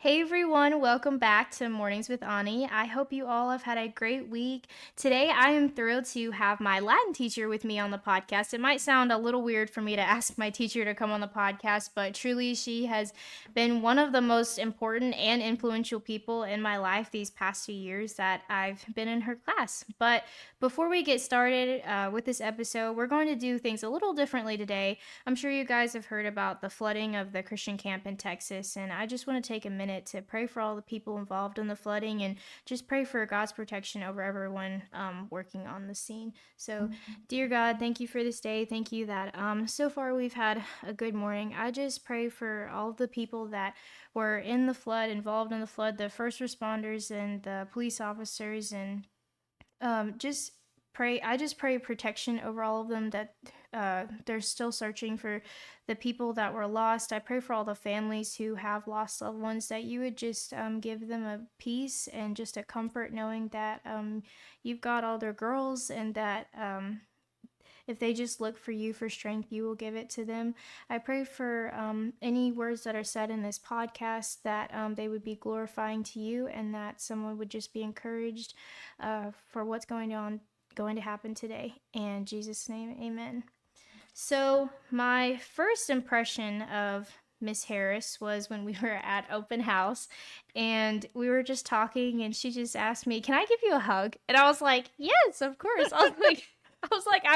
Hey everyone, welcome back to Mornings with Ani. I hope you all have had a great week. Today I am thrilled to have my Latin teacher with me on the podcast. It might sound a little weird for me to ask my teacher to come on the podcast, but truly she has been one of the most important and influential people in my life these past 2 years that I've been in her class. But before we get started with this episode, we're going to do things a little differently today. I'm sure you guys have heard about the flooding of the Christian camp in Texas, and I just want to take a minute to pray for all the people involved in the flooding and just pray for God's protection over everyone working on the scene. So, dear God, thank you for this day. Thank you that so far we've had a good morning. I just pray for all the people that were in the flood, involved in the flood, the first responders and the police officers, and just pray. I just pray protection over all of them, that they're still searching for the people that were lost. I pray for all the families who have lost loved ones, that you would just give them a peace and just a comfort, knowing that you've got all their girls, and that if they just look for you for strength, you will give it to them. I pray for any words that are said in this podcast, that they would be glorifying to you, and that someone would just be encouraged for what's going to happen today. In Jesus' name, amen. So my first impression of Miss Harris was when we were at open house and we were just talking, and she just asked me, "Can I give you a hug?" And I was like, "Yes, of course." I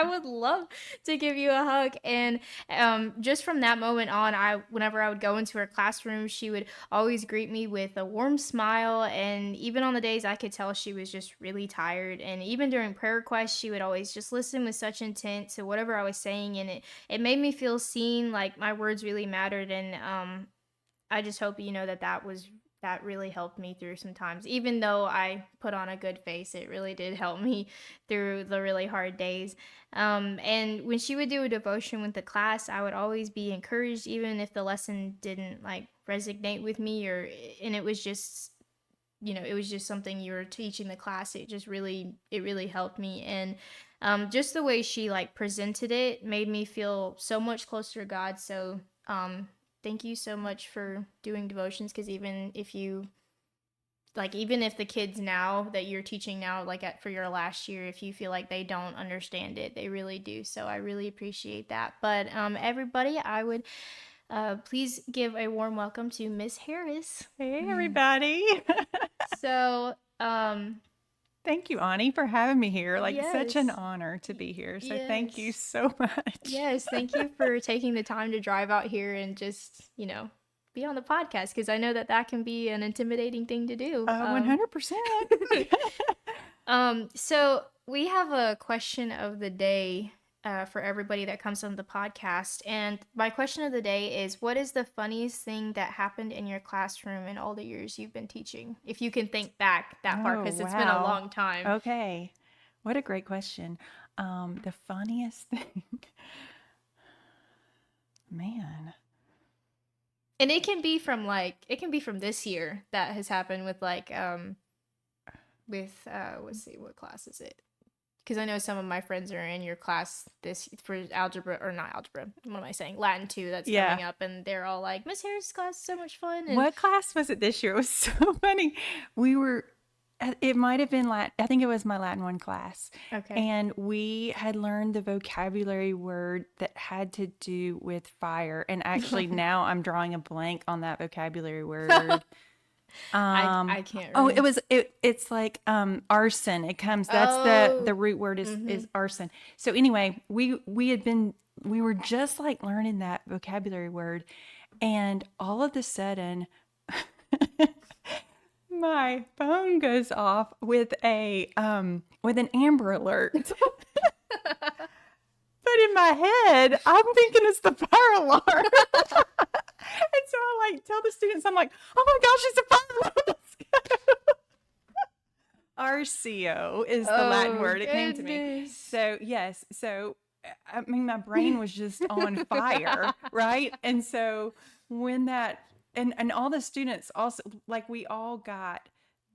would love to give you a hug. And just from that moment on, whenever I would go into her classroom, she would always greet me with a warm smile. And even on the days I could tell she was just really tired, and even during prayer requests, she would always just listen with such intent to whatever I was saying, and it made me feel seen, like my words really mattered. And I just hope you know that really helped me through some times. Even though I put on a good face, it really did help me through the really hard days. And when she would do a devotion with the class, I would always be encouraged, even if the lesson didn't like resonate with me, and it was just, it was just something you were teaching the class. It really helped me. And just the way she like presented it made me feel so much closer to God. So thank you so much for doing devotions, because even if the kids now that you're teaching now, for your last year, if you feel like they don't understand it, they really do. So I really appreciate that. But everybody, I would please give a warm welcome to Miss Harris. Hey, everybody. So Thank you, Ani, for having me here. Such an yes. honor to be here. So thank you Yes. so much. Yes, thank you for taking the time to drive out here and just, be on the podcast, because I know that can be an intimidating thing to do. 100%. So we have a question of the day for everybody that comes on the podcast. And my question of the day is, what is the funniest thing that happened in your classroom in all the years you've been teaching? If you can think back that far, because it's been a wow. long time. Okay. What a great question. The funniest thing. Man. And it can be from this year that has happened with let's see, what class is it? Because I know some of my friends are in your class this for algebra, or not algebra. What am I saying? Latin 2 that's coming up, and they're all like, "Miss Harris' class is so much fun." And What class was it this year? It was so funny. It might have been Latin. I think it was my Latin 1 class. okay. And we had learned the vocabulary word that had to do with fire. And actually now I'm drawing a blank on that vocabulary word. I can't Oh, remember. it's like arson. It comes, that's the root word is arson. So anyway, we were just like learning that vocabulary word, and all of a sudden my phone goes off with an Amber Alert. But in my head, I'm thinking it's the fire alarm. And so I tell the students, I'm like, "Oh my gosh, it's a fire alarm. Let's go." RCO is the Latin word. It came to me. Goodness. So yes. So I mean, my brain was just on fire, right? And so when that, and all the students also, we all got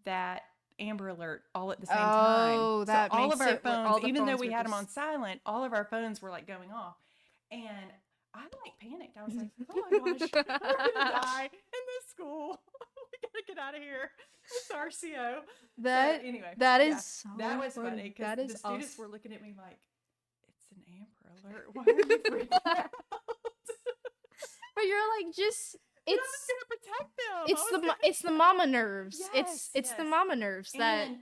that Amber Alert all at the same time. Oh, So that all makes of our it where all phones, the even though phones we were had them on just- silent, all of our phones were going off. And I panicked. I was like, "Oh my gosh, we're gonna die in this school. We out of here. It's RCO. That So anyway, that yeah, is so that was funny. funny because That is the students awesome. were looking at me like, it's an Amber Alert. Why are you freaking out? But you're like, just But I was gonna protect them. I was gonna it's the mama nerves. Yes, It's the yes. mama nerves that And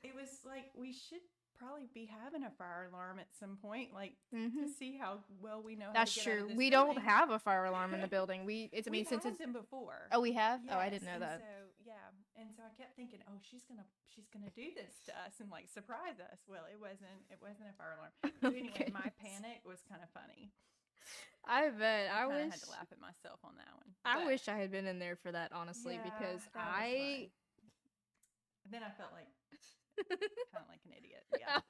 it was like, we should probably be having a fire alarm at some point, like to see how well we know how that's to get out of true. this We don't building. have a fire alarm in the building. I mean, We've since had it's them before. oh, we have. Oh, I Yes, didn't know and that. so yeah, and so I kept thinking, oh, she's gonna do this to us and like surprise us. Well, it wasn't a fire alarm. So anyway, Okay. my panic was kind of funny. I bet. I I kind of wish. had to laugh at myself on that one. I But wish I had been in there for that, honestly, yeah, because that was fun. And then I felt like kind of like an idiot. Yeah.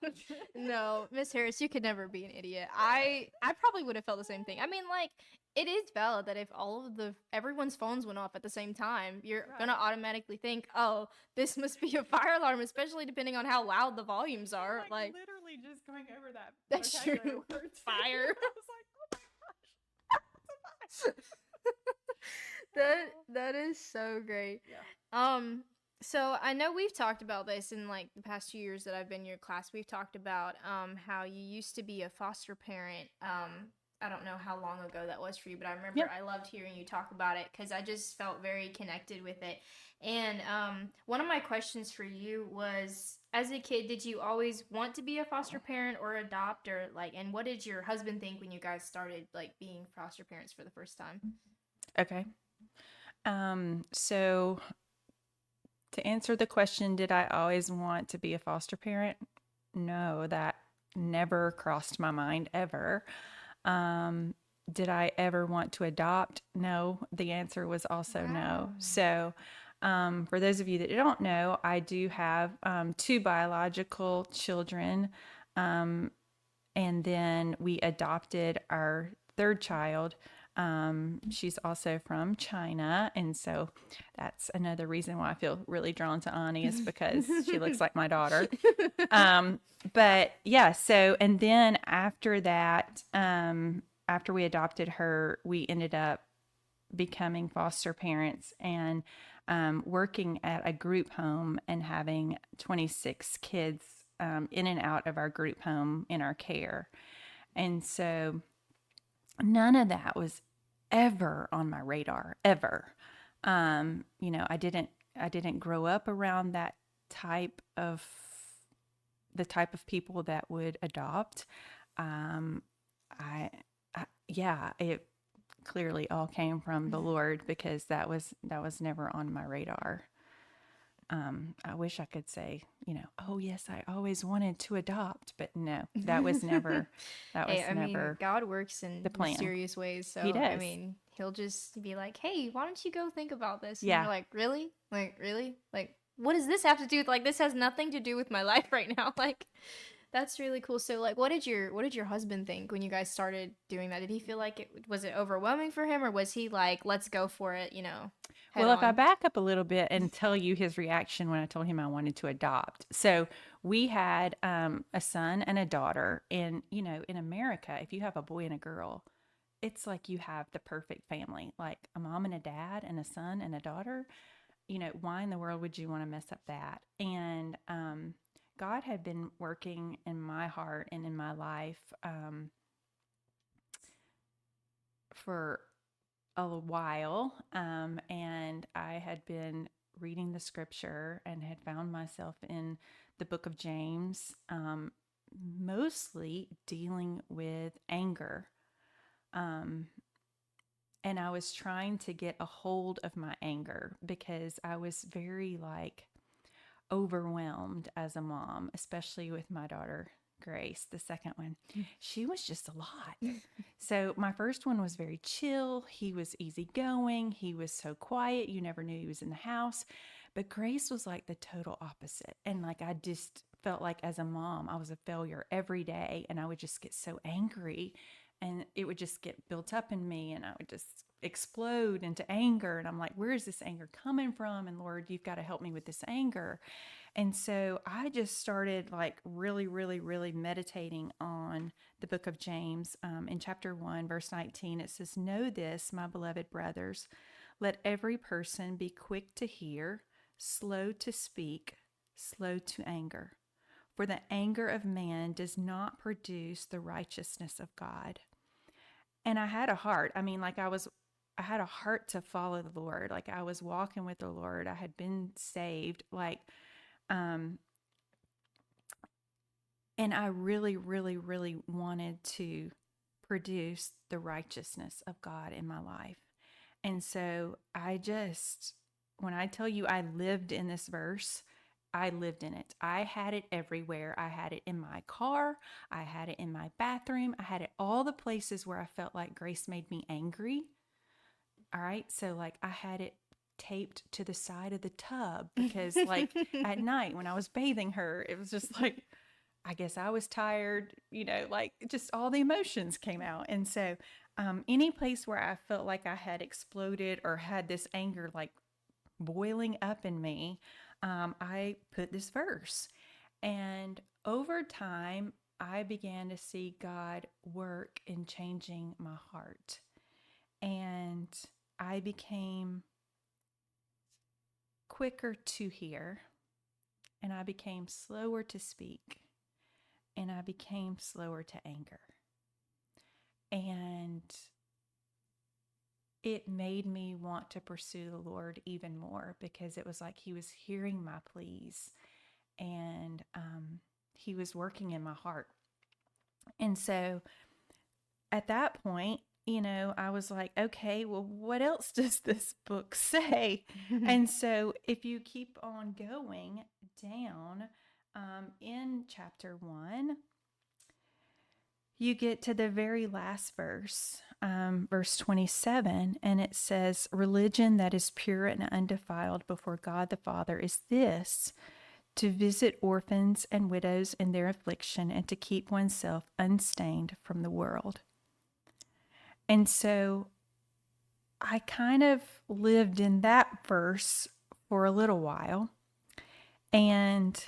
No, Miss Harris, you could never be an idiot. I probably would have felt the same thing. I mean, like, it is valid that if everyone's phones went off at the same time, you're gonna Right. automatically think, oh, this must be a fire alarm, especially depending on how loud the volumes are. Like, literally just going over that that's vocabulary true. word too. Fire. I was like, oh my gosh, it's a fire. That is so great. Yeah. So I know we've talked about this in like the past 2 years that I've been in your class. We've talked about how you used to be a foster parent. I don't know how long ago that was for you, but I remember Yep. I loved hearing you talk about it because I just felt very connected with it. And one of my questions for you was, as a kid, did you always want to be a foster parent or adopt, or like, and what did your husband think when you guys started like being foster parents for the first time? Okay. So to answer the question, did I always want to be a foster parent? No, that never crossed my mind ever. Did I ever want to adopt? No, the answer was also no. Wow. So, for those of you that don't know, I do have two biological children, and then we adopted our third child. She's also from China, and so that's another reason why I feel really drawn to Ani is because she looks like my daughter. But yeah, so and then after that, after we adopted her, we ended up becoming foster parents and working at a group home and having 26 kids in and out of our group home in our care. And so none of that was ever on my radar, ever. I didn't grow up around the type of people that would adopt. It clearly all came from the Lord because that was never on my radar. I wish I could say, oh yes, I always wanted to adopt, but no, that was never, Hey, I mean, never God works in the plan. mysterious ways, so He I does. mean, he'll just be like, "Hey, why don't you go think about this?" And Yeah. you're like, "Really? Like, really? Like, what does this have to do with like this has nothing to do with my life right now?" Like, that's really cool. So, like, what did your husband think when you guys started doing that? Did he feel like it was overwhelming for him, or was he like, "Let's go for it," head Well, if I on? back up a little bit and tell you his reaction when I told him I wanted to adopt. So we had a son and a daughter. And, in America, if you have a boy and a girl, it's like you have the perfect family, like a mom and a dad and a son and a daughter. Why in the world would you want to mess up that? And God had been working in my heart and in my life for a while, and I had been reading the scripture and had found myself in the book of James, mostly dealing with anger. And I was trying to get a hold of my anger because I was very overwhelmed as a mom, especially with my daughter Grace, the second one. She was just a lot. So my first one was very chill. He was easygoing. He was so quiet. You never knew he was in the house. But Grace was like the total opposite. And I just felt like as a mom, I was a failure every day. And I would just get so angry and it would just get built up in me and I would just explode into anger. And I'm like, where is this anger coming from? And Lord, you've got to help me with this anger. And so I just started really, really, really meditating on the book of James. In chapter 1, verse 19, it says, "Know this, my beloved brothers, Let every person be quick to hear, slow to speak, slow to anger. For the anger of man does not produce the righteousness of God. And I had a heart. I mean, I had a heart to follow the Lord. Like I was walking with the Lord. I had been saved. Um, and I really, really, really wanted to produce the righteousness of God in my life. And so when I tell you I lived in this verse, I lived in it. I had it everywhere. I had it in my car. I had it in my bathroom. I had it all the places where I felt like grace made me angry. All right. So, like, I had it taped to the side of the tub because, like, at night when I was bathing her, it was just like, I guess I was tired, like just all the emotions came out. And so, any place where I felt like I had exploded or had this anger like boiling up in me, I put this verse. And over time, I began to see God work in changing my heart. And I became quicker to hear, and I became slower to speak, and I became slower to anger. And it made me want to pursue the Lord even more because it was like He was hearing my pleas, and He was working in my heart. And so at that point, I was like, okay, well, what else does this book say? And so if you keep on going down in chapter 1, you get to the very last verse, verse 27, and it says, religion that is pure and undefiled before God the Father is this, to visit orphans and widows in their affliction and to keep oneself unstained from the world. And so I kind of lived in that verse for a little while. And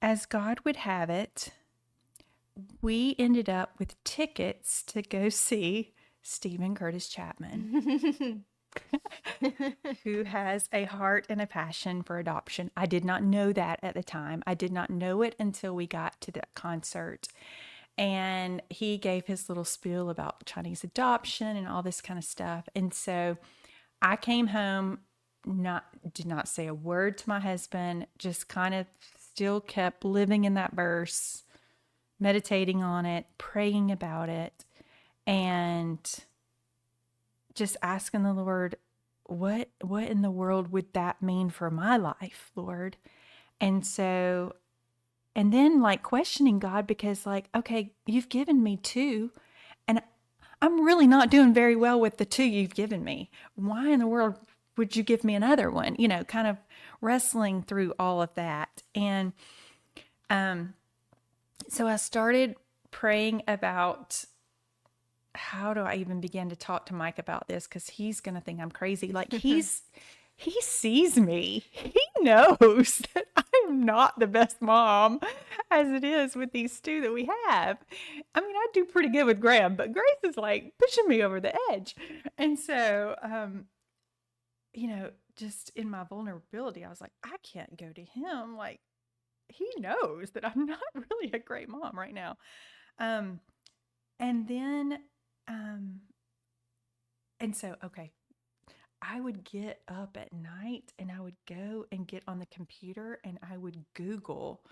as God would have it, we ended up with tickets to go see Stephen Curtis Chapman, who has a heart and a passion for adoption. I did not know that at the time. I did not know it until we got to the concert. And he gave his little spiel about Chinese adoption and all this kind of stuff. And so I came home, did not say a word to my husband, just kind of still kept living in that verse, meditating on it, praying about it, and just asking the Lord, what in the world would that mean for my life, Lord? And so, and then like questioning God because like, okay, you've given me 2 and I'm really not doing very well with the 2 you've given me. Why in the world would you give me another one? Kind of wrestling through all of that. And so I started praying about how do I even begin to talk to Mike about this? Because he's going to think I'm crazy. Like he sees me. He knows that I'm not the best mom as it is with these 2 that we have. I mean, I do pretty good with Graham, but Grace is like pushing me over the edge. And so, just in my vulnerability, I was like, I can't go to him. Like, he knows that I'm not really a great mom right now. And then, and so, okay, I would get up at night and I would go and get on the computer and I would Google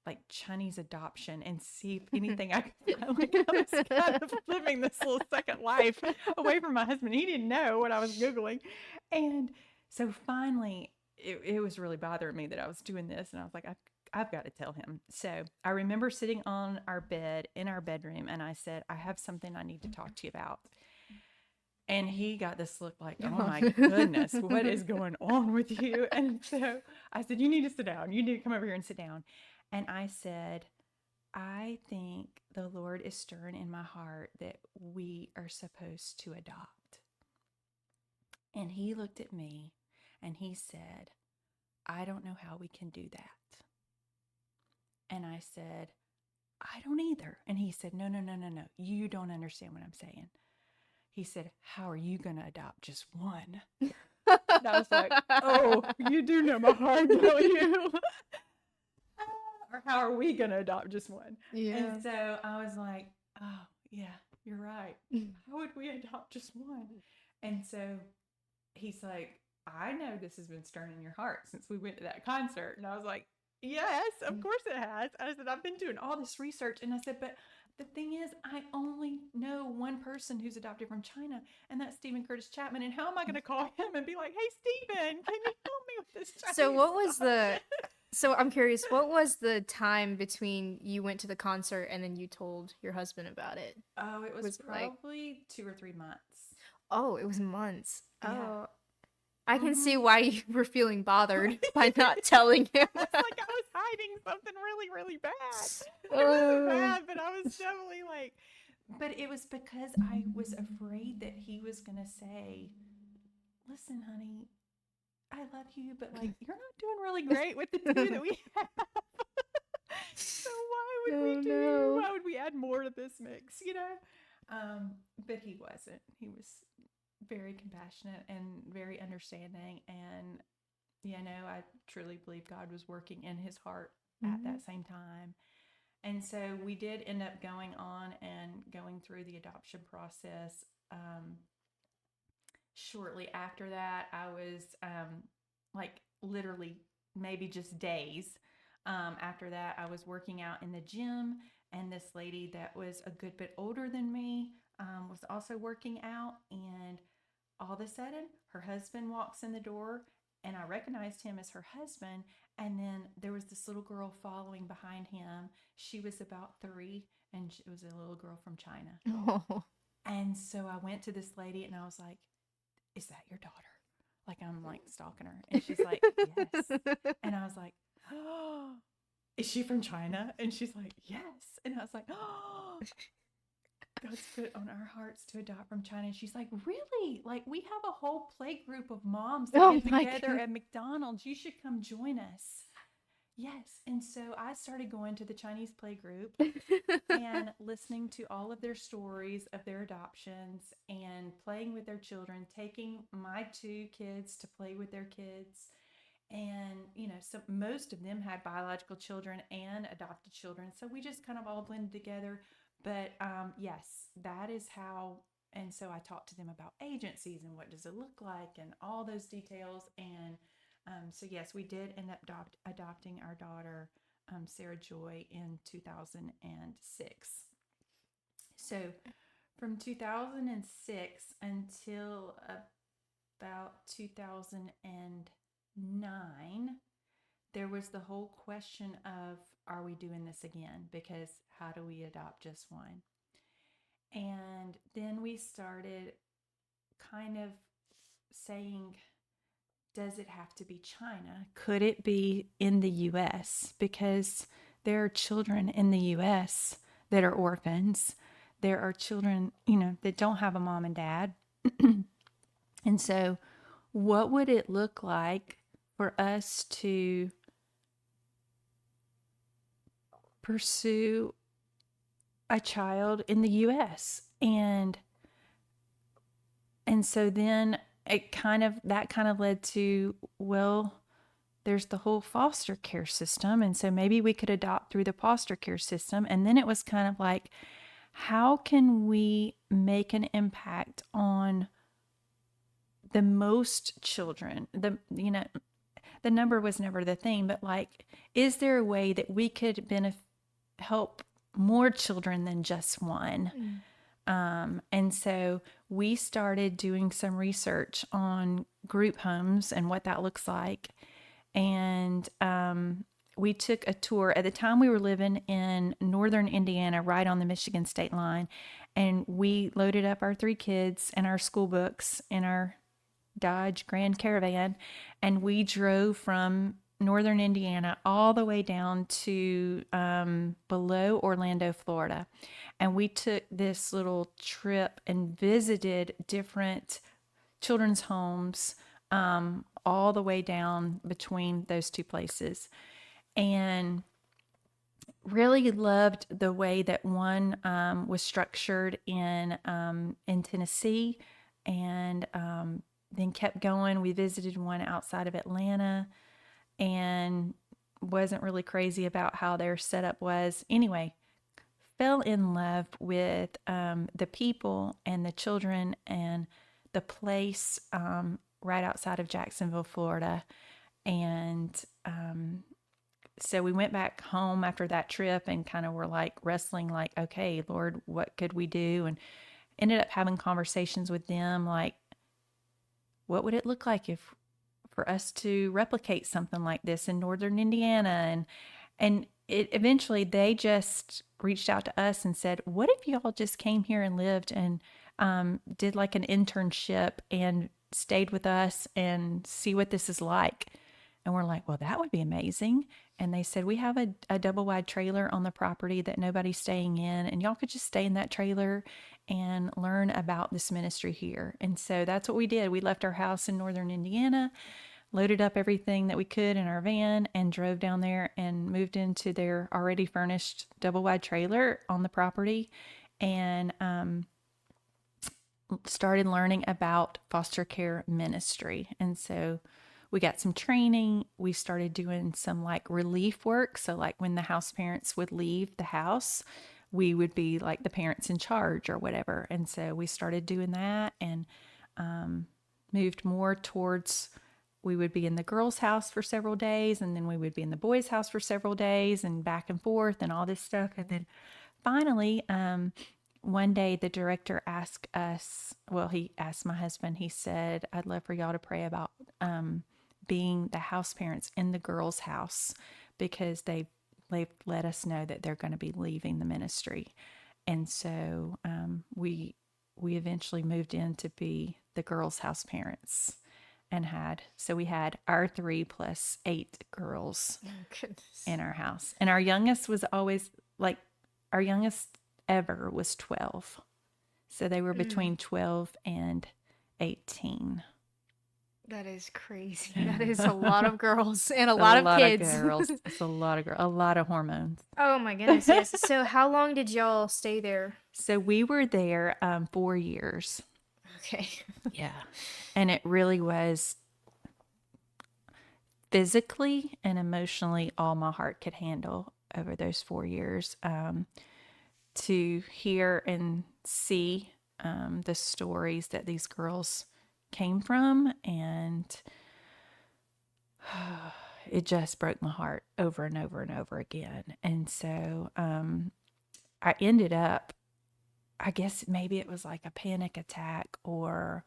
like Chinese adoption and see if anything I could find. Like I was kind of living this little second life away from my husband. He didn't know what I was Googling. And so finally, it was really bothering me that I was doing this. And I was like, I've got to tell him. So I remember sitting on our bed in our bedroom and I said, I have something I need to talk to you about. And he got this look like, oh my goodness, what is going on with you? And so I said, you need to sit down. You need to come over here and sit down. And I said, I think the Lord is stirring in my heart that we are supposed to adopt. And he looked at me and he said, I don't know how we can do that. And I said, I don't either. And he said, no. You don't understand what I'm saying. he said, "How are you going to adopt just one?" And I was like, "Oh, you do know my heart, don't you?" Or how are we going to adopt just one? And Yeah. so I was like, "Oh, yeah, you're right. How would we adopt just one?" And so he's like, "I know this has been stirring in your heart since we went to that concert." And I was like, "Yes, of course it has." I said, "I've been doing all this research." And I said, "But the thing is, I only know one person who's adopted from China, and that's Stephen Curtis Chapman. And how am I going to call him and be like, 'Hey, Stephen, can you help me with this So Chinese what was adoption?'" so I'm curious, what was the time between you went to the concert and then you told your husband about it? Oh, it was Was it like, probably 2 or 3 months. oh, it was months. Yeah. Oh, I can Mm-hmm. see why you were feeling bothered by not telling him. It's like I was hiding something really, really bad. It wasn't Oh. bad, but I was definitely like, but it was because I was afraid that he was going to say, "Listen, honey, I love you, but like, you're not doing really great with the two that we have." So Oh no. why would we add more to this mix, you know? But he wasn't. He was very compassionate and very understanding. And, I truly believe God was working in his heart at Mhm. that same time. And so we did end up going on and going through the adoption process. Shortly after that, I was like literally maybe just days. After that, I was working out in the gym, and this lady that was a good bit older than me was also working out. And all of a sudden, her husband walks in the door, and I recognized him as her husband. And then there was this little girl following behind him. She was about 3, and it was a little girl from China. Oh. And so I went to this lady, and I was like, "Is that your daughter?" Like, I'm like stalking her. And she's like, "Yes." And I was like, "Oh, is she from China?" And she's like, "Yes." And I was like, "Oh, God's put on our hearts to adopt from China." And she's like, "Really? Like, we have a whole play group of moms that Oh get my together god. at McDonald's. You should come join us." Yes. And so I started going to the Chinese play group and listening to all of their stories of their adoptions and playing with their children, taking my 2 kids to play with their kids. And, so most of them had biological children and adopted children. So we just kind of all blended together. But yes, that is how. And so I talked to them about agencies and what does it look like and all those details. And so, yes, we did end up adopting our daughter, Sarah Joy, in 2006. So, from 2006 until about 2009, there was the whole question of, are we doing this again? Because how do we adopt just one? And then we started kind of saying, does it have to be China? Could it be in the US? Because there are children in the US that are orphans. There are children, that don't have a mom and dad. And so, what would it look like for us to pursue a child in the US? And so then that kind of led to, well, there's the whole foster care system. And so maybe we could adopt through the foster care system. And then it was kind of like, how can we make an impact on the most children? The number was never the thing, but like, is there a way that we could help more children than just one? And so we started doing some research on group homes and what that looks like. And we took a tour. At the time, we were living in northern Indiana, right on the Michigan state line. And we loaded up our 3 kids and our school books in our Dodge Grand Caravan. And we drove from northern Indiana all the way down to below Orlando, Florida. And we took this little trip and visited different children's homes all the way down between those 2 places. And really loved the way that one was structured in Tennessee, and then kept going. We visited one outside of Atlanta, and wasn't really crazy about how their setup was. Anyway, fell in love with the people and the children and the place right outside of Jacksonville, Florida, and so we went back home after that trip and kind of were like wrestling, like, okay, Lord, what could we do? And ended up having conversations with them, like, what would it look like if for us to replicate something like this in northern Indiana? And it eventually they just reached out to us and said, what if y'all just came here and lived and did like an internship and stayed with us and see what this is like? And we're like, well, that would be amazing. And they said, we have a double wide trailer on the property that nobody's staying in, and y'all could just stay in that trailer and learn about this ministry here. And so that's what we did. We left our house in northern Indiana, loaded up everything that we could in our van, and drove down there and moved into their already furnished double wide trailer on the property, and started learning about foster care ministry. And so we got some training. We started doing some like relief work. So, like when the house parents would leave the house, we would be like the parents in charge or whatever. And so we started doing that, and moved more towards, we would be in the girls' house for several days, and then we would be in the boys' house for several days, and back and forth and all this stuff. And then finally, one day the director asked us, well, he asked my husband, he said, I'd love for y'all to pray about being the house parents in the girls' house, because they've let us know that they're going to be leaving the ministry. And so we eventually moved in to be the girls' house parents, and we had our 3 plus 8 girls Oh, goodness. in our house. And our youngest was always like, our youngest ever was 12. So they were between 12 and 18. That is crazy. That is a lot of girls and a A lot of lot of kids. girls. It's a lot of girls, a lot of hormones. Oh my goodness, yes. So how long did y'all stay there? So we were there 4 years. Okay. Yeah. And it really was physically and emotionally all my heart could handle over those 4 years. To hear and see the stories that these girls came from, and it just broke my heart over and over and over again. And so I ended up, I guess maybe it was like a panic attack or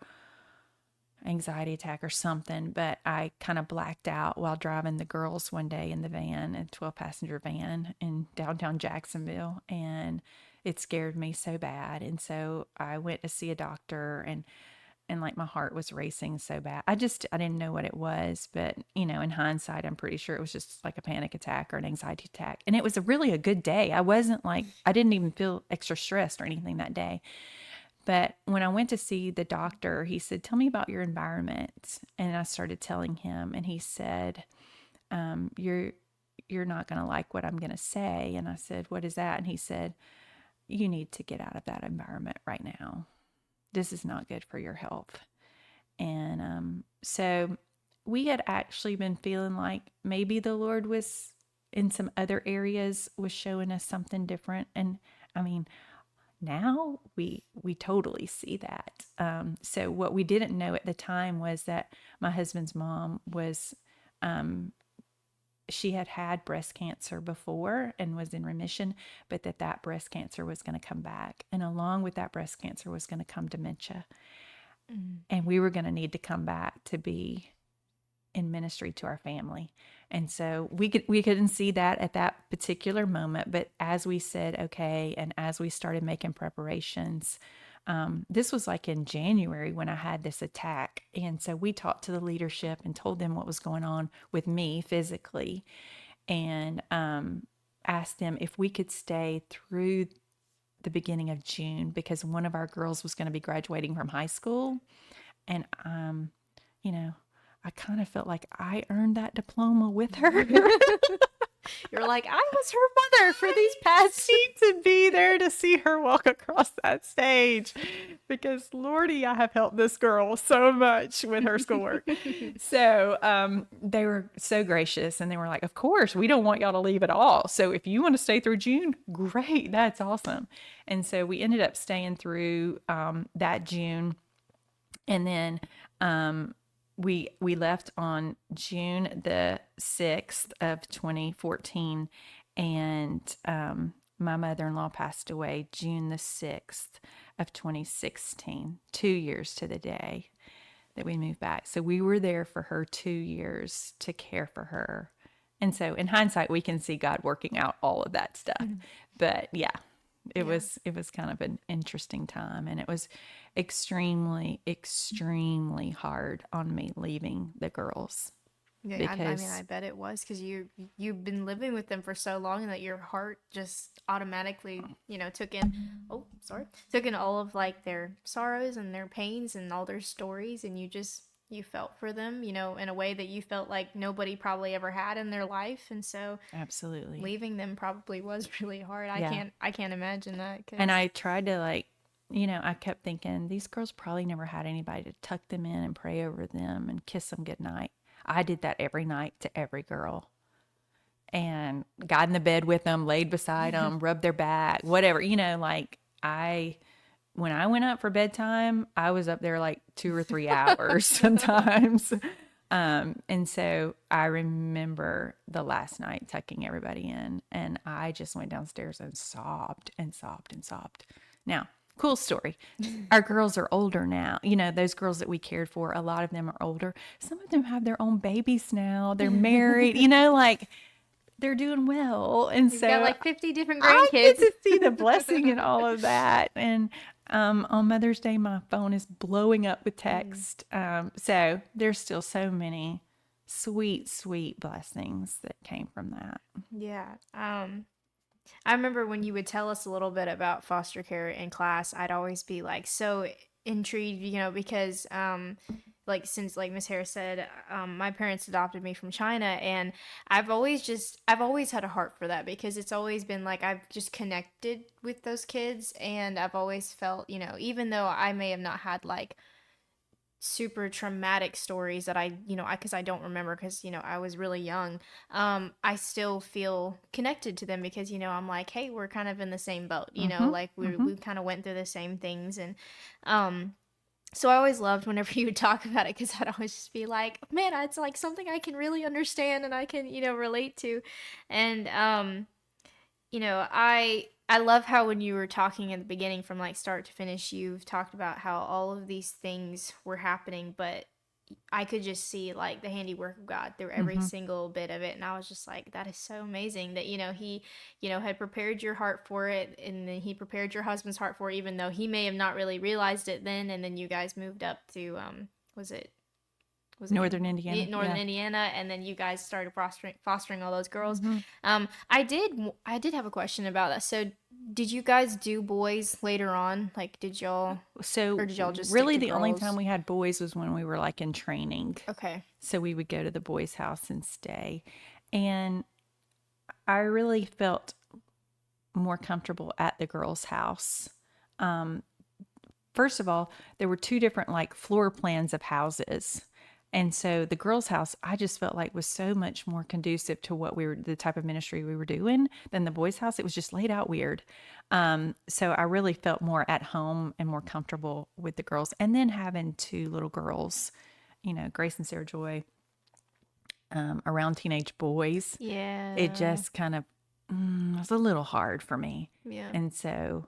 anxiety attack or something, but I kind of blacked out while driving the girls one day in the van, a 12-passenger van in downtown Jacksonville, and it scared me so bad. And so I went to see a doctor, and like my heart was racing so bad. I didn't know what it was, but in hindsight, I'm pretty sure it was just like a panic attack or an anxiety attack. And it was really a good day. I didn't even feel extra stressed or anything that day. But when I went to see the doctor, he said, tell me about your environment. And I started telling him, and he said, you're not going to like what I'm going to say. And I said, what is that? And he said, you need to get out of that environment right now. This is not good for your health. And so we had actually been feeling like maybe the Lord was in some other areas was showing us something different. And I mean, now we totally see that. So what we didn't know at the time was that my husband's mom was, she had breast cancer before and was in remission, but that breast cancer was going to come back. And along with that breast cancer was going to come dementia. And we were going to need to come back to be in ministry to our family. And so we couldn't see that at that particular moment, but as we said, okay, and as we started making preparations, this was like in January when I had this attack. And so we talked to the leadership and told them what was going on with me physically, and asked them if we could stay through the beginning of June, because one of our girls was going to be graduating from high school. And, I kind of felt like I earned that diploma with her. You're like, I was her mother for these past. need to be there to see her walk across that stage because Lordy, I have helped this girl so much with her schoolwork. So they were so gracious and they were like, of course, we don't want y'all to leave at all. So if you want to stay through June, great, that's awesome. And so we ended up staying through that June. And then we left on June the 6th of 2014, and my mother-in-law passed away June the 6th of 2016, 2 years to the day that we moved back. So we were there for her 2 years to care for her. And so in hindsight, we can see God working out all of that stuff. But yeah, it was kind of an interesting time, and it was extremely hard on me leaving the girls. Yeah, I mean, I bet it was because you've been living with them for so long, and that your heart just automatically, took in all of like their sorrows and their pains and all their stories, and you felt for them, in a way that you felt like nobody probably ever had in their life, and so Absolutely. leaving them probably was really hard. Yeah. I can't imagine that. And I tried to I kept thinking these girls probably never had anybody to tuck them in and pray over them and kiss them goodnight. I did that every night to every girl, and got in the bed with them, laid beside them, rubbed their back, whatever, when I went up for bedtime, I was up there like 2 or 3 hours sometimes. And so I remember the last night tucking everybody in, and I just went downstairs and sobbed and sobbed and sobbed. Now, cool story. Our girls are older now. Those girls that we cared for, a lot of them are older. Some of them have their own babies now. They're married, like they're doing well. And You've so got like 50 different I grandkids. get to see the blessing in all of that. And on Mother's Day, my phone is blowing up with text. So there's still so many sweet, sweet blessings that came from that. Yeah. I remember when you would tell us a little bit about foster care in class, I'd always be like so intrigued, because like since like Miss Harris said, my parents adopted me from China, and I've always had a heart for that because it's always been like I've just connected with those kids, and I've always felt, even though I may have not had like super traumatic stories that because I don't remember because I was really young, I still feel connected to them because I'm like, hey, we're kind of in the same boat, like we kind of went through the same things, and so I always loved whenever you would talk about it because I'd always just be like, man, it's like something I can really understand and I can relate to. And I love how when you were talking at the beginning from like start to finish, you've talked about how all of these things were happening, but I could just see like the handiwork of God through every single bit of it. And I was just like, that is so amazing that, he, had prepared your heart for it. And then he prepared your husband's heart for it, even though he may have not really realized it then. And then you guys moved up to, was it Northern Indiana. Northern Indiana, and then you guys started fostering all those girls. I did have a question about that. So did you guys do boys later on? Like, did y'all just really stick to the only girls? time we had boys was when we were like in training. Okay. So we would go to the boys' house and stay. And I really felt more comfortable at the girls' house. First of all, there were 2 different like floor plans of houses. And so the girls' house, I just felt like was so much more conducive to the type of ministry we were doing than the boys' house. It was just laid out weird. So I really felt more at home and more comfortable with the girls. And then having 2 little girls, Grace and Sarah Joy, around teenage boys. Yeah. It just kind of was a little hard for me. Yeah. And so,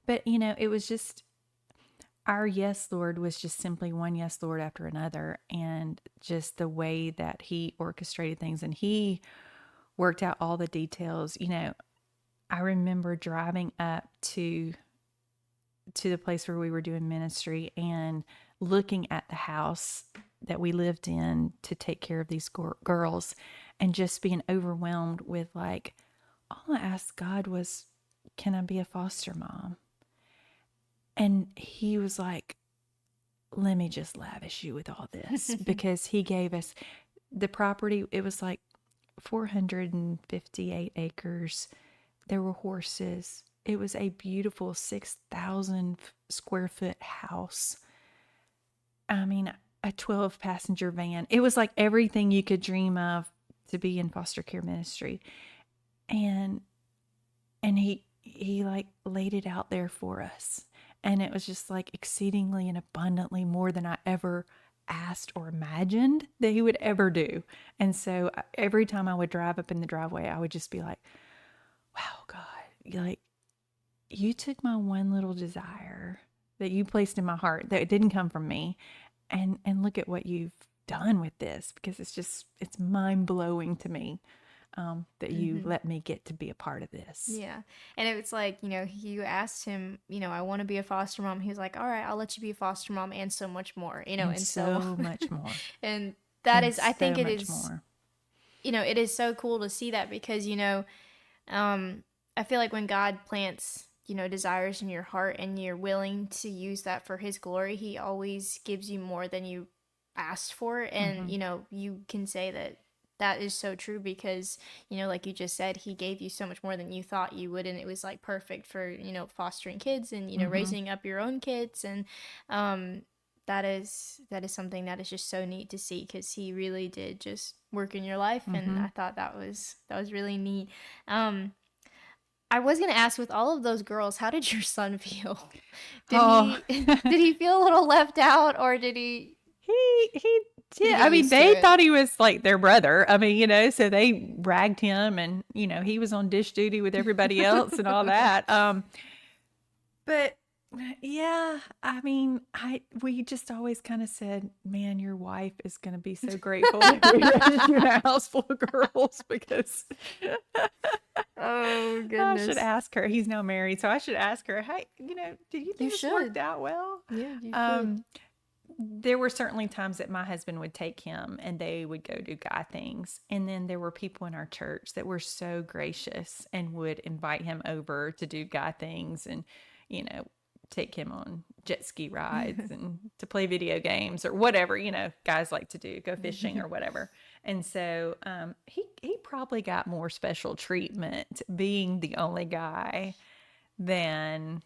but it was just, our yes, Lord, was just simply one yes, Lord, after another. And just the way that he orchestrated things and he worked out all the details. I remember driving up to the place where we were doing ministry and looking at the house that we lived in to take care of these girls and just being overwhelmed with like, all I asked God was, can I be a foster mom? And he was like, let me just lavish you with all this because he gave us the property. It was like 458 acres. There were horses. It was a beautiful 6,000 square foot house. I mean, a 12 passenger van. It was like everything you could dream of to be in foster care ministry. And he like laid it out there for us. And it was just like exceedingly and abundantly more than I ever asked or imagined that he would ever do. And so every time I would drive up in the driveway, I would just be like, wow, God, like you took my one little desire that you placed in my heart that it didn't come from me, and look at what you've done with this, because it's mind blowing to me that you Mm-hmm. let me get to be a part of this. Yeah. And it was like, you asked him, I want to be a foster mom. He was like, all right, I'll let you be a foster mom and so much more, And and so, so much more. and that And is, I think so it much is, more. it is so cool to see that because, I feel like when God plants, desires in your heart and you're willing to use that for his glory, he always gives you more than you asked for. And, Mm-hmm. You can say that that is so true because, like you just said, he gave you so much more than you thought you would. And it was like perfect for, fostering kids and, Mm-hmm. raising up your own kids. And, that is something that is just so neat to see because he really did just work in your life, and Mm-hmm. I thought that was really neat. Um, I was gonna ask, with all of those girls, how did your son feel? Did Oh, he did he feel a little left out, or he did he did. get I mean, used to they it? thought he was like their brother. I mean, so they ragged him, and he was on dish duty with everybody else and all that. But yeah, I mean, I we just always kind of said, "Man, your wife is going to be so grateful that we raised you in a house full of girls," because Oh I should goodness. ask her. He's now married, so I should ask her, "Hey, did you You think this worked should. out well?" Yeah, you should. Um, there were certainly times that my husband would take him and they would go do guy things. And then there were people in our church that were so gracious and would invite him over to do guy things and, you know, take him on jet ski rides and to play video games or whatever, guys like to do, go fishing or whatever. And so he probably got more special treatment being the only guy than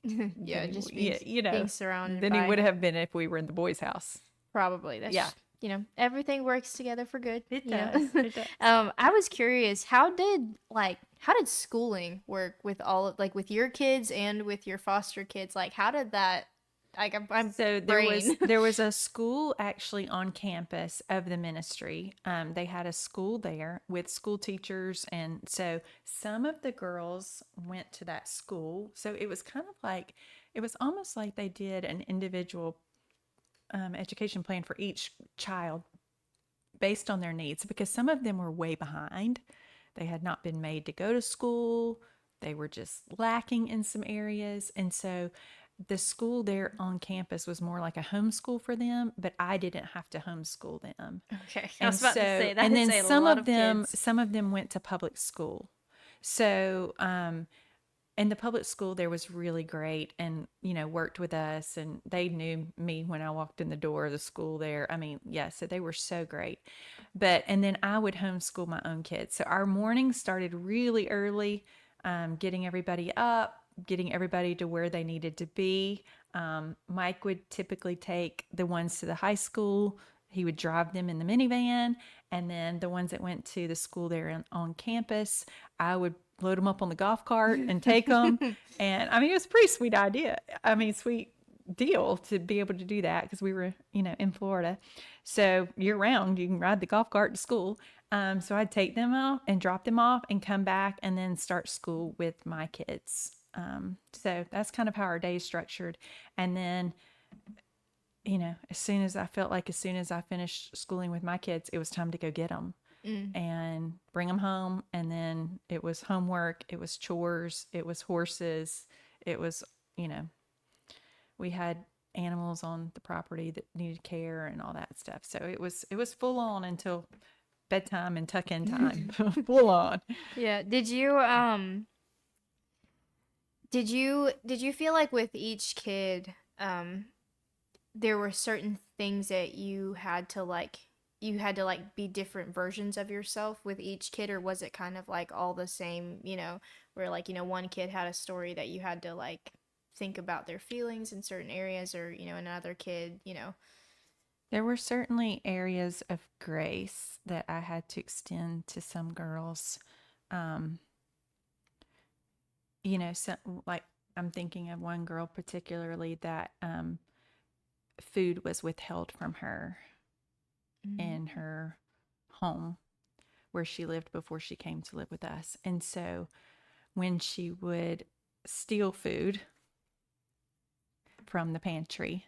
Yeah, than just being he, being surrounded than he by, would have been if we were in the boys' house. probably. Yeah, That's everything works together for good. it does. It does. I was curious, how did schooling work with all of, like, with your kids and with your foster kids? Like, how did that, like, I'm So there was brain. there was a school actually on campus of the ministry. They had a school there with school teachers, and so some of the girls went to that school. So it was kind of like it was almost like they did an individual education plan for each child based on their needs, because some of them were way behind. They had not been made to go to school. They were just lacking in some areas. And so the school there on campus was more like a homeschool for them, but I didn't have to homeschool them. Okay, I And was about to so, say that and is then a lot of kids. some of them went to public school. So, and the public school there was really great and worked with us, and they knew me when I walked in the door of the school there. I mean, yeah, so they were so great. But and then I would homeschool my own kids, so our mornings started really early, getting everybody up, getting everybody to where they needed to be. Mike would typically take the ones to the high school. He would drive them in the minivan, and then the ones that went to the school there on campus, I would load them up on the golf cart and take them. And I mean, it was a pretty sweet idea. I mean, sweet deal to be able to do that because we were, in Florida. So year round, you can ride the golf cart to school. So I'd take them off and drop them off and come back and then start school with my kids. So that's kind of how our day is structured. And then, as soon as I finished schooling with my kids, it was time to go get them Mm. and bring them home. And then it was homework, it was chores, it was horses, it was, we had animals on the property that needed care and all that stuff. So it was full on until bedtime and tuck in time. Full on. Yeah. Did you feel like with each kid, there were certain things that you had to, like, you had to like be different versions of yourself with each kid, or was it kind of like all the same, where like, one kid had a story that you had to like think about their feelings in certain areas, or, another kid. There were certainly areas of grace that I had to extend to some girls. Um, so, like I'm thinking of one girl particularly that food was withheld from her in Mm-hmm. her home where she lived before she came to live with us. And so when she would steal food from the pantry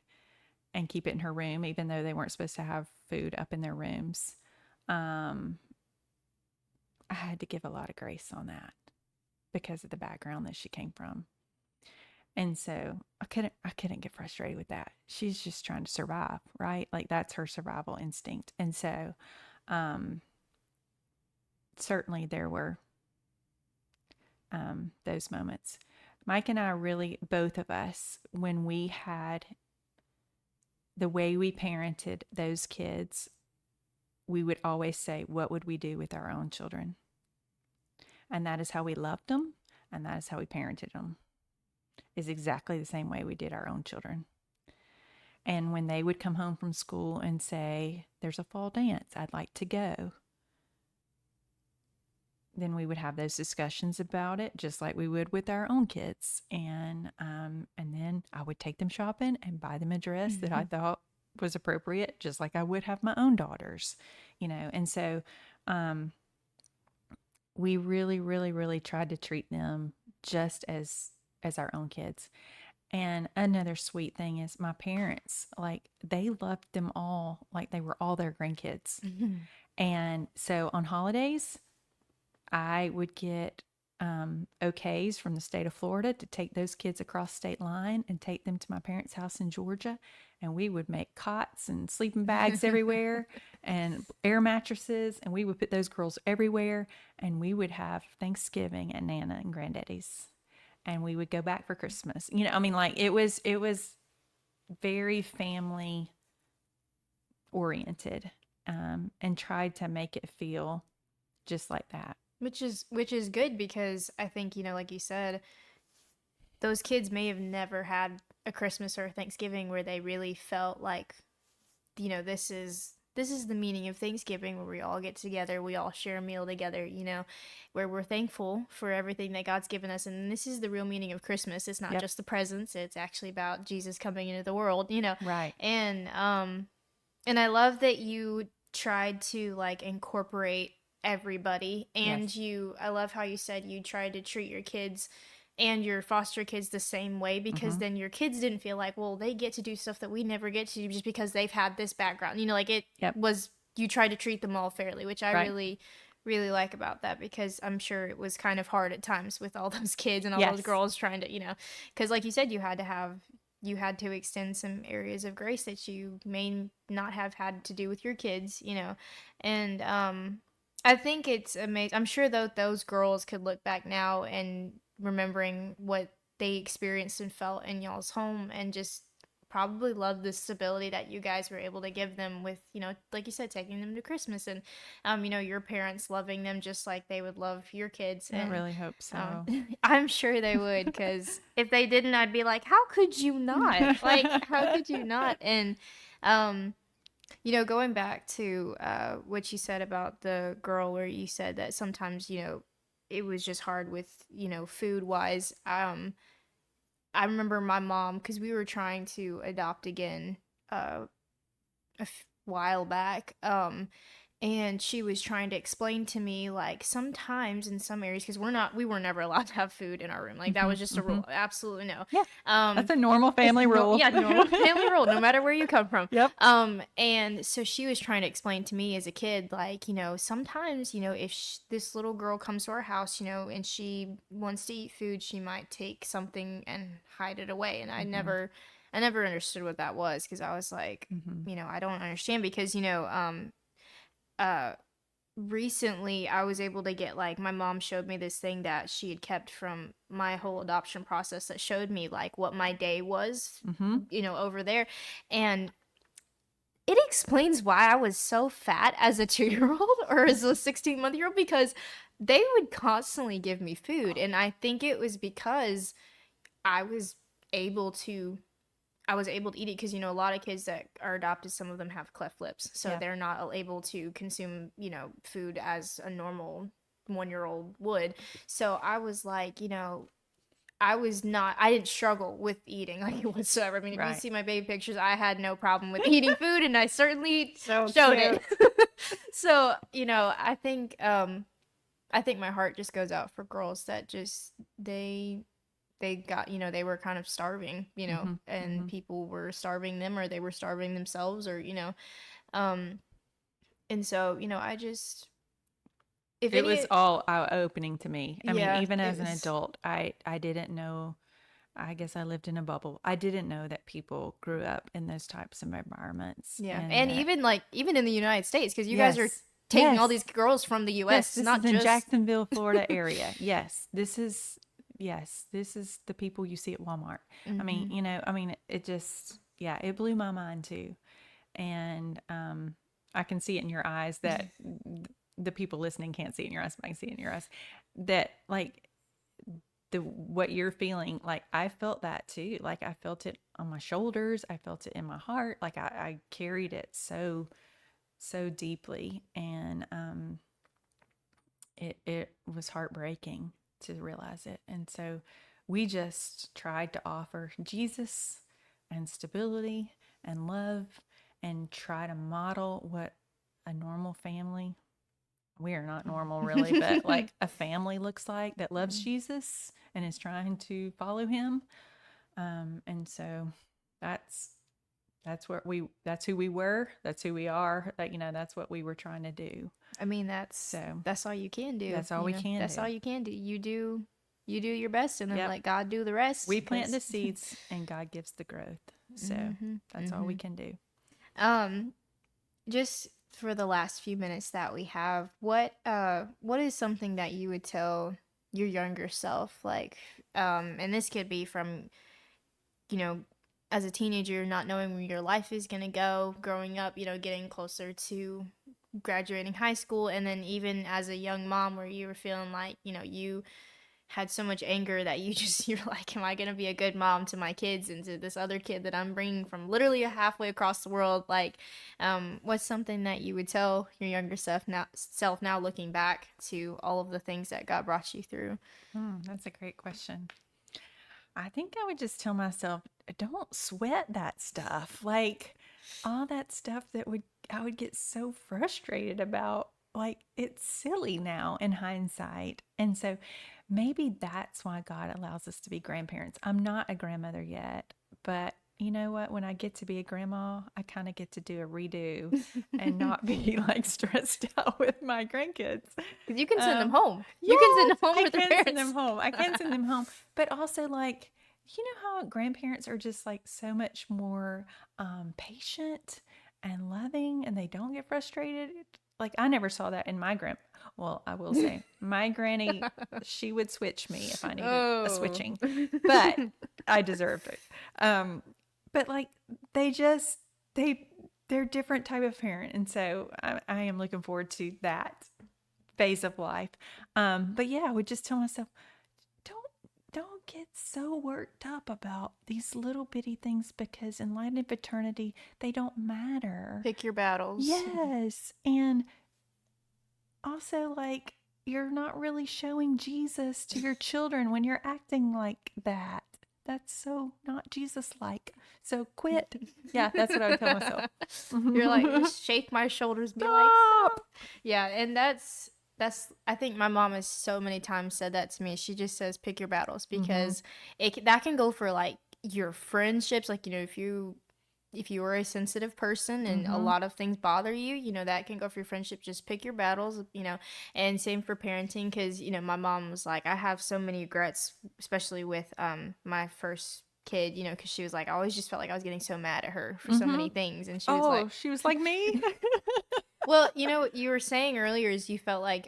and keep it in her room, even though they weren't supposed to have food up in their rooms, um, I had to give a lot of grace on that because of the background that she came from. And so I couldn't get frustrated with that. She's just trying to survive, right? Like that's her survival instinct. And so um, certainly there were those moments. Mike and I really, both of us, when we had the way we parented those kids, we would always say, what would we do with our own children? And that is how we loved them, and that is how we parented them, is exactly the same way we did our own children. And when they would come home from school and say, there's a fall dance, I'd like to go, then we would have those discussions about it, just like we would with our own kids. And then I would take them shopping and buy them a dress that I thought was appropriate, just like I would have my own daughters, And so we really, really, really tried to treat them just as our own kids. And another sweet thing is my parents, like they loved them all like they were all their grandkids. And so on holidays, I would get okays from the state of Florida to take those kids across state line and take them to my parents' house in Georgia. And we would make cots and sleeping bags everywhere and air mattresses. And we would put those girls everywhere. And we would have Thanksgiving at Nana and Granddaddy's. And we would go back for Christmas. Like it was very family oriented, and tried to make it feel just like that. Which is good, because I think, like you said, those kids may have never had a Christmas or a Thanksgiving where they really felt like, this is the meaning of Thanksgiving, where we all get together, we all share a meal together, where we're thankful for everything that God's given us. And this is the real meaning of Christmas. It's not Yep. just the presents, it's actually about Jesus coming into the world. Right. And I love that you tried to like incorporate everybody, and Yes. I love how you said you tried to treat your kids and your foster kids the same way, because Mm-hmm. then your kids didn't feel like, well, they get to do stuff that we never get to do just because they've had this background. Like it Yep. was, you tried to treat them all fairly, which I Right. really, really like about that, because I'm sure it was kind of hard at times with all those kids and all those Yes. girls trying to, because like you said, you had to extend some areas of grace that you may not have had to do with your kids. And I think it's amazing. I'm sure though those girls could look back now and remembering what they experienced and felt in y'all's home, and just probably love the stability that you guys were able to give them with, like you said, taking them to Christmas, and your parents loving them just like they would love your kids. I And really hope so. I'm sure they would, because if they didn't, I'd be like, how could you not? Like, how could you not? And um going back to what you said about the girl, where you said that sometimes, it was just hard with, food wise. I remember my mom, because we were trying to adopt again while back. And she was trying to explain to me, like, sometimes in some areas, because we were never allowed to have food in our room, like that Mm-hmm. was just a Mm-hmm. rule, absolutely no. Yeah. um That's a normal family rule. yeah, normal family rule, no matter where you come from. Yep. And so she was trying to explain to me as a kid, like, sometimes, if this little girl comes to our house, and she wants to eat food, she might take something and hide it away. And Mm-hmm. I never understood what that was, because I was like, Mm-hmm. I don't understand, because uh recently I was able to get, like, my mom showed me this thing that she had kept from my whole adoption process, that showed me like what my day was, Mm-hmm. over there. And it explains why I was so fat as a 2-year-old or as a 16-month-year-old because they would constantly give me food, and I think it was because I was able to I was able to eat it because, a lot of kids that are adopted, some of them have cleft lips, so Yeah. they're not able to consume, food as a normal 1-year-old would. So I was like, I didn't struggle with eating like whatsoever. I mean, if you Right. see my baby pictures, I had no problem with eating food, and I certainly So showed cute. it. So, I think my heart just goes out for girls that just they got, they were kind of starving, Mm-hmm. and Mm-hmm. people were starving them, or they were starving themselves, or um and so, I just, if It was any, all eye-opening to me. I mean, yeah, even it as an was. adult, I didn't know. I guess I lived in a bubble. I didn't know that people grew up in those types of environments, Yeah, and and that even in the United States, because you guys are yes, taking all these yes, girls from the yes. U.S. It's This is not in just. Jacksonville, Florida area. Yes, this is the people you see at Walmart. I mean, Hmm. I mean, it just yeah, it blew my mind too, and I can see it in your eyes that the people listening can't see it in your eyes, but I can see it in your eyes that like the what you're feeling, like I felt that too. Like I felt it on my shoulders, I felt it in my heart, like I carried it so deeply, and it was heartbreaking to realize it. And so we just tried to offer Jesus and stability and love and try to model what a normal family, we are not normal really, but like a family looks like that loves Jesus and is trying to follow him. And so that's that's who we were, that's who we are, that that's what we were trying to do. I mean, that's So that's all you can do. that's all we can That's do. all you can do. You do your best, and then Yep. let God do the rest. We plant the Because. seeds and God gives the growth. So Hmm. that's all we Hmm. can do. Um, just for the last few minutes that we have, what is something that you would tell your younger self, like, and this could be from, you know, as a teenager, not knowing where your life is gonna go, growing up, getting closer to graduating high school, and then even as a young mom where you were feeling like, you had so much anger that you're like, am I gonna be a good mom to my kids and to this other kid that I'm bringing from literally halfway across the world? Like, what's something that you would tell your younger self now looking back to all of the things that God brought you through? That's a great question. I think I would just tell myself, don't sweat that stuff. Like all that stuff that would I would get so frustrated about. Like it's silly now in hindsight. And so maybe that's why God allows us to be grandparents. I'm not a grandmother yet, but you know what? When I get to be a grandma, I kind of get to do a redo and not be like stressed out with my grandkids. Because you can send them Um, home. You can send yes, them home I with their can send them parents. home. I can send them home. But also, like, how grandparents are just like so much more patient and loving and they don't get frustrated? Like, I never saw that in my well, I will say, my granny, she would switch me if I needed a Oh. switching, but I deserved it. Um, but like, they just, they, they're different type of parent. And so I am looking forward to that phase of life. But yeah, I would just tell myself, don't don't get so worked up about these little bitty things because in light of eternity, they don't matter. Pick your battles. Yes. And also like you're not really showing Jesus to your children when you're acting like that. That's so not Jesus like. So quit. Yeah, that's what I would tell myself. You're like, just shake my shoulders, be like, Stop. stop. Yeah, and that's I think my mom has so many times said that to me. She just says pick your battles Mm-hmm. because that can go for like your friendships, like, if you are a sensitive person and a Mm-hmm. lot of things bother you, that can go for your friendship. Just pick your battles. And same for parenting, because my mom was like, I have so many regrets, especially with my first kid, because she was like, I always just felt like I was getting so mad at her for so Mm-hmm. many things, and she was like, Oh, she was like me. well, what you were saying earlier is you felt like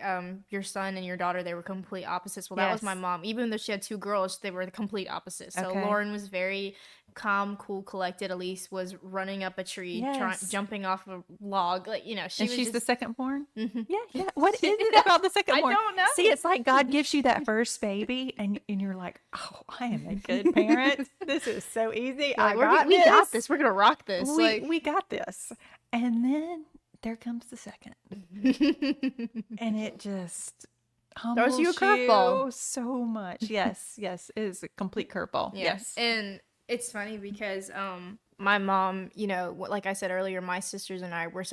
your son and your daughter, they were complete opposites. Well, that was my Yes. mom. Even though she had two girls, they were the complete opposites. So Okay. Lauren was very calm, cool, collected Elise was running up a tree, Yes. jumping off a log. Like, you know, she And was she's the just. second born? Mhm. Yeah, yeah. What is it about the second I born? don't know. See, it's like God gives you that first baby, and you're like, oh, I am a good parent. This is so easy. You're I like, got we this. got this. We're gonna rock this. We got this. And then there comes the second. And it just throws you a humbles curveball. you so much. Yes, yes. It is a complete curveball. Yeah. Yes. And it's funny because my mom, you know, like I said earlier, my sisters and I were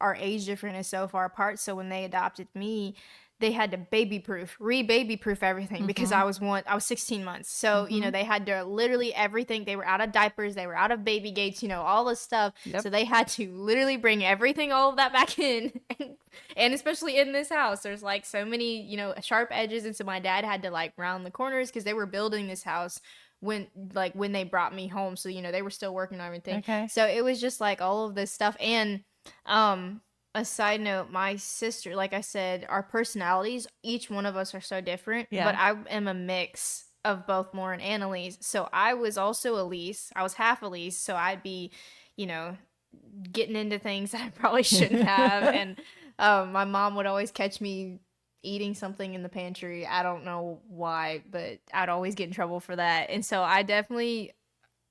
our age difference is so far apart. So when they adopted me, they had to baby proof everything because I was 16 months. So, you know, they had to literally everything. They were out of diapers, they were out of baby gates, you know, all this stuff. Yep. So they had to literally bring everything, all of that back in. And especially in this house, there's like so many, you know, sharp edges. And so my dad had to like round the corners because they were building this house when they brought me home. So, you know, they were still working on everything. Okay. So it was just like all of this stuff. And a side note, my sister, like I said, our personalities, each one of us are so different. Yeah. But I am a mix of both Lauren and Elise. So I was also Elise. I was half Elise. So I'd be, you know, getting into things that I probably shouldn't have. And my mom would always catch me eating something in the pantry. I don't know why, but I'd always get in trouble for that. And so I definitely,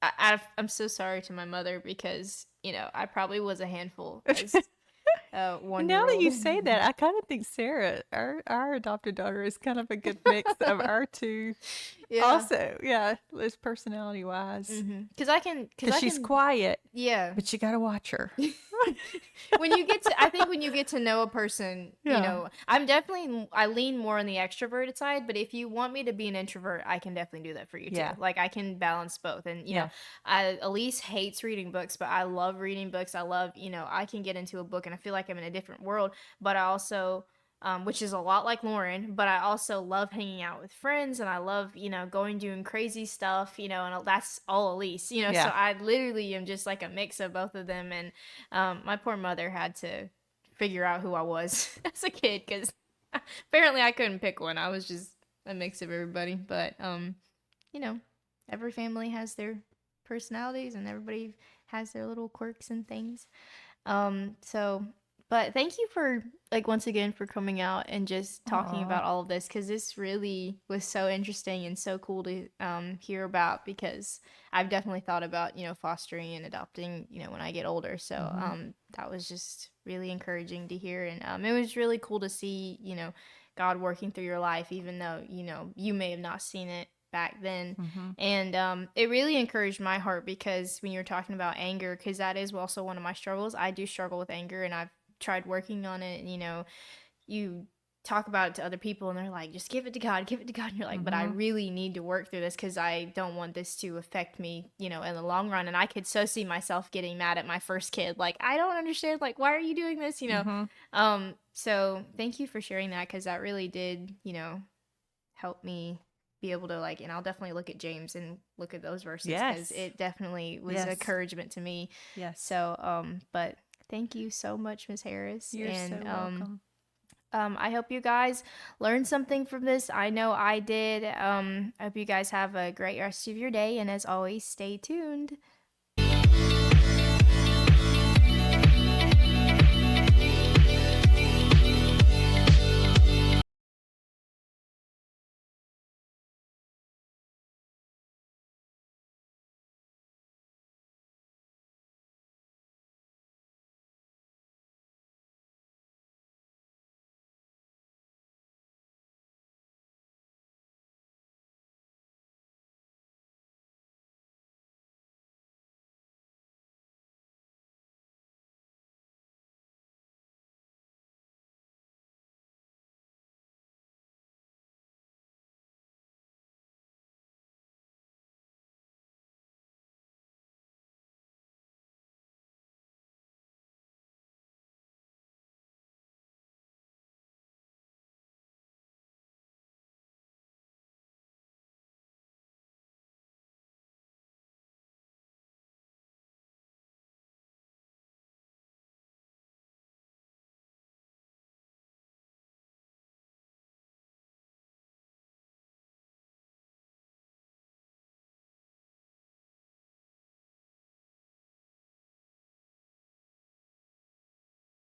I'm so sorry to my mother because, you know, I probably was a handful as Now that you say that, I kind of think Sarah, our adopted daughter, is kind of a good mix of our two. Yeah. Also, yeah, as personality wise, because she's quiet. Yeah. But you gotta watch her. I think when you get to know a person, you know, I lean more on the extroverted side, but if you want me to be an introvert, I can definitely do that for you too. Like I can balance both. And, you know, Elise hates reading books, but I love reading books. I love, you know, I can get into a book and I feel like I'm in a different world, but I also, which is a lot like Lauren, but I also love hanging out with friends and I love, you know, doing crazy stuff, you know, and that's all Elise, you know, so I literally am just like a mix of both of them. And my poor mother had to figure out who I was as a kid because apparently I couldn't pick one. I was just a mix of everybody. But, you know, every family has their personalities and everybody has their little quirks and things. But thank you for, like, once again for coming out and just talking about all of this because this really was so interesting and so cool to hear about because I've definitely thought about, you know, fostering and adopting, you know, when I get older. So that was just really encouraging to hear. And it was really cool to see, you know, God working through your life, even though, you know, you may have not seen it back then. And it really encouraged my heart because when you're talking about anger, because that is also one of my struggles. I do struggle with anger and I've tried working on it. And, you know, you talk about it to other people and they're like, just give it to God, give it to God. And you're like, but I really need to work through this because I don't want this to affect me, you know, in the long run. And I could so see myself getting mad at my first kid. Like, I don't understand. Like, why are you doing this? You know? So thank you for sharing that because that really did, you know, help me be able to like, and I'll definitely look at James and look at those verses because it definitely was encouragement to me. Yes. So, but thank you so much, Ms. Harris. You're so welcome. I hope you guys learned something from this. I know I did. I hope you guys have a great rest of your day. And as always, stay tuned.